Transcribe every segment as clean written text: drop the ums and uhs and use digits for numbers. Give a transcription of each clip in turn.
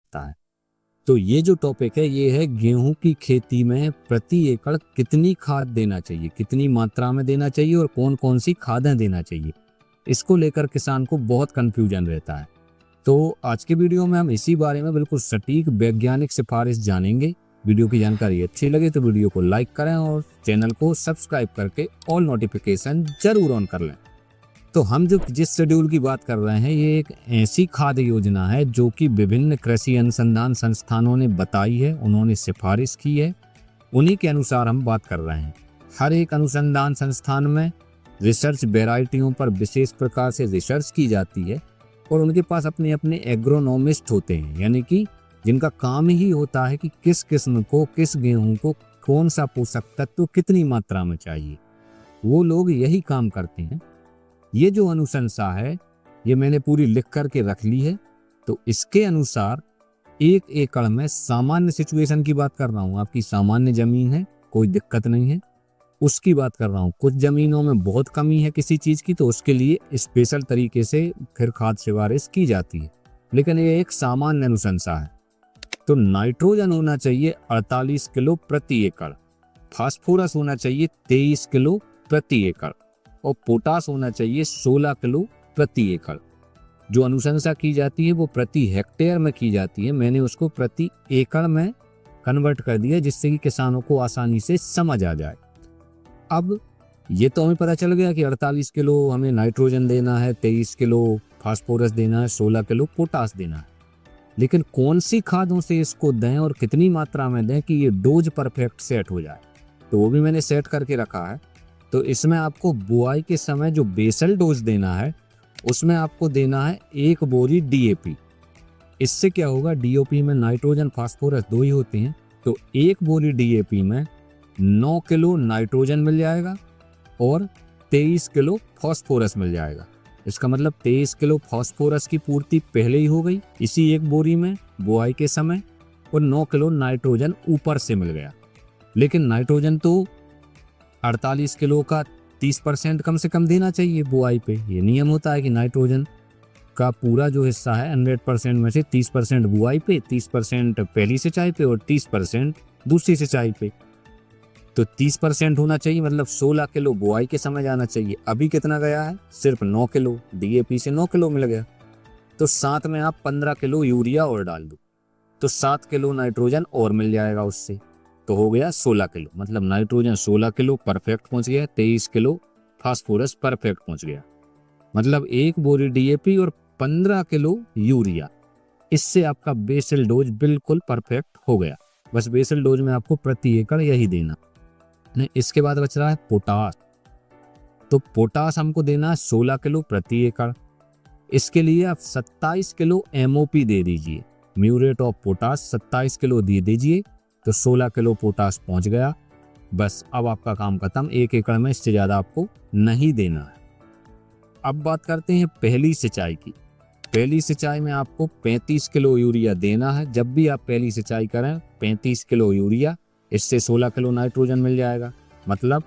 सकता है। तो ये जो टॉपिक है ये है गेहूं की खेती में प्रति एकड़ कितनी खाद देना चाहिए, कितनी मात्रा में देना चाहिए और कौन कौन सी खादें देना चाहिए। इसको लेकर किसान को बहुत कंफ्यूजन रहता है। तो आज के वीडियो में हम इसी बारे में बिल्कुल सटीक वैज्ञानिक सिफारिश जानेंगे। वीडियो की जानकारी अच्छी लगे तो वीडियो को लाइक करें और चैनल को सब्सक्राइब करके ऑल नोटिफिकेशन जरूर ऑन कर लें। तो हम जो जिस शेड्यूल की बात कर रहे हैं ये एक ऐसी खाद्य योजना है जो कि विभिन्न कृषि अनुसंधान संस्थानों ने बताई है, उन्होंने सिफारिश की है, उन्हीं के अनुसार हम बात कर रहे हैं। हर एक अनुसंधान संस्थान में रिसर्च वेराइटियों पर विशेष प्रकार से रिसर्च की जाती है और उनके पास अपने अपने एग्रोनॉमिस्ट होते हैं, यानी कि जिनका काम ही होता है कि किस किस्म को, किस गेहूं को कौन सा पोषक तत्व कितनी मात्रा में चाहिए। वो लोग यही काम करते हैं। ये जो अनुशंसा है ये मैंने पूरी लिख करके रख ली है। तो इसके अनुसार 1 एकड़ में सामान्य सिचुएशन की बात कर रहा हूँ, आपकी सामान्य जमीन है, कोई दिक्कत नहीं है, उसकी बात कर रहा हूँ। कुछ जमीनों में बहुत कमी है किसी चीज़ की तो उसके लिए स्पेशल तरीके से फिर खाद सिफारिश की जाती है, लेकिन ये एक सामान्य अनुशंसा है। तो नाइट्रोजन होना चाहिए 48 किलो प्रति एकड़, फास्फोरस होना चाहिए 23 किलो प्रति एकड़ और पोटास होना चाहिए 16 किलो प्रति एकड़। जो अनुशंसा की जाती है वो प्रति हेक्टेयर में की जाती है, मैंने उसको प्रति एकड़ में कन्वर्ट कर दिया जिससे कि किसानों को आसानी से समझ आ जाए। अब ये तो हमें पता चल गया कि 48 किलो हमें नाइट्रोजन देना है, 23 किलो फास्फोरस देना है, 16 किलो पोटास देना है, लेकिन कौन सी खादों से इसको दें और कितनी मात्रा में दें कि ये डोज परफेक्ट सेट हो जाए, तो वो भी मैंने सेट करके रखा है। तो इसमें आपको बुआई के समय जो बेसल डोज देना है उसमें आपको देना है 1 बोरी DAP। इससे क्या होगा, DAP में नाइट्रोजन फास्फोरस 2 ही होते हैं, तो 1 बोरी DAP में 9 किलो नाइट्रोजन मिल जाएगा और 23 किलो फास्फोरस मिल जाएगा। इसका मतलब 23 किलो फास्फोरस की पूर्ति पहले ही हो गई इसी 1 बोरी में बुआई के समय और 9 किलो नाइट्रोजन ऊपर से मिल गया। लेकिन नाइट्रोजन तो 48 किलो का 30% कम से कम देना चाहिए बुआई पे। ये नियम होता है कि नाइट्रोजन का पूरा जो हिस्सा है 100% में से 30% बुआई पे, 30% पहली सिंचाई पे और 30% दूसरी सिंचाई पे। तो 30% होना चाहिए, मतलब 16 किलो बुआई के समय जाना चाहिए। अभी कितना गया है, सिर्फ 9 किलो, DAP से 9 किलो मिल गया। तो साथ में आप 15 किलो यूरिया और डाल दो तो 7 किलो नाइट्रोजन और मिल जाएगा उससे, तो हो गया 16 किलो। मतलब नाइट्रोजन 16 किलो परफेक्ट पहुंच गया, 23 किलो फास्फोरस परफेक्ट पहुंच गया। मतलब 1 बोरी DAP और 15 किलो यूरिया, इससे आपका बेसल डोज बिल्कुल परफेक्ट हो गया। बस बेसल डोज में आपको प्रति एकड़ यही देना। इसके बाद बच रहा है पोटास। तो पोटास हमको देना है 16 किलो प्रति एकड़। इसके लिए आप 27 किलो MOP दे दीजिए, म्यूरेट ऑफ पोटास 27 किलो दे दीजिए, तो 16 किलो पोटास पहुंच गया। बस अब आपका काम खत्म, 1 एकड़ में इससे ज़्यादा आपको नहीं देना है। अब बात करते हैं पहली सिंचाई की। पहली सिंचाई में आपको 35 किलो यूरिया देना है। जब भी आप पहली सिंचाई करें 35 किलो यूरिया, इससे 16 किलो नाइट्रोजन मिल जाएगा। मतलब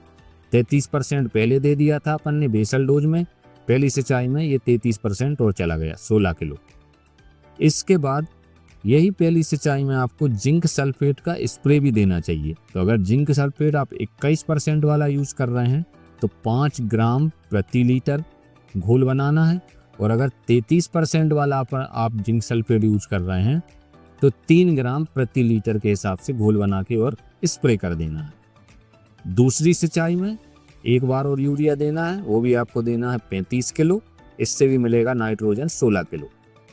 33% पहले दे दिया था अपन ने बेसल डोज में, पहली सिंचाई में ये 33% और चला गया 16 किलो। इसके बाद यही पहली सिंचाई में आपको जिंक सल्फेट का स्प्रे भी देना चाहिए। तो अगर जिंक सल्फेट आप 21% वाला यूज कर रहे हैं तो 5 ग्राम प्रति लीटर घोल बनाना है, और अगर 33% वाला आप जिंक सल्फेट यूज कर रहे हैं तो 3 ग्राम प्रति लीटर के हिसाब से घोल बना के और स्प्रे कर देना है। दूसरी सिंचाई में एक बार और यूरिया देना है, वो भी आपको देना है 35 किलो, इससे भी मिलेगा नाइट्रोजन 16 किलो।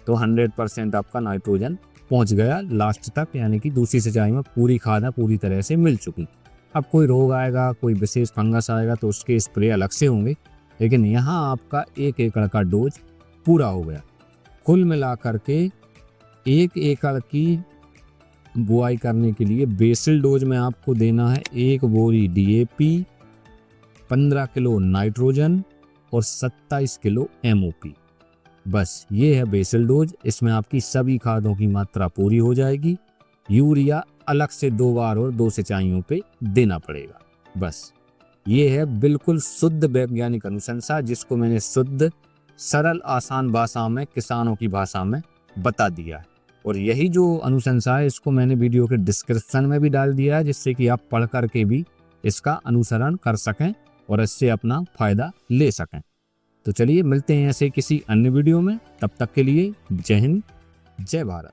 तो 100% आपका नाइट्रोजन पहुंच गया लास्ट तक, यानी कि दूसरी सिंचाई में पूरी खाद पूरी तरह से मिल चुकी। अब कोई रोग आएगा, कोई विशेष फंगस आएगा तो उसके स्प्रे अलग से होंगे, लेकिन यहाँ आपका 1 एकड़ का डोज पूरा हो गया। कुल मिलाकर के 1 एकड़ की बुआई करने के लिए बेसल डोज में आपको देना है 1 बोरी DAP, 15 किलो नाइट्रोजन और 27 किलो MOP। बस ये है बेसल डोज। इसमें आपकी सभी खादों की मात्रा पूरी हो जाएगी। यूरिया अलग से 2 बार और 2 सिंचाइयों पे देना पड़ेगा। बस ये है बिल्कुल शुद्ध वैज्ञानिक अनुशंसा, जिसको मैंने शुद्ध सरल आसान भाषा में किसानों की भाषा में बता दिया है। और यही जो अनुशंसा है इसको मैंने वीडियो के डिस्क्रिप्शन में भी डाल दिया है, जिससे कि आप पढ़ करके भी इसका अनुसरण कर सकें और इससे अपना फायदा ले सकें। तो चलिए मिलते हैं ऐसे किसी अन्य वीडियो में, तब तक के लिए जय हिंद, जय भारत।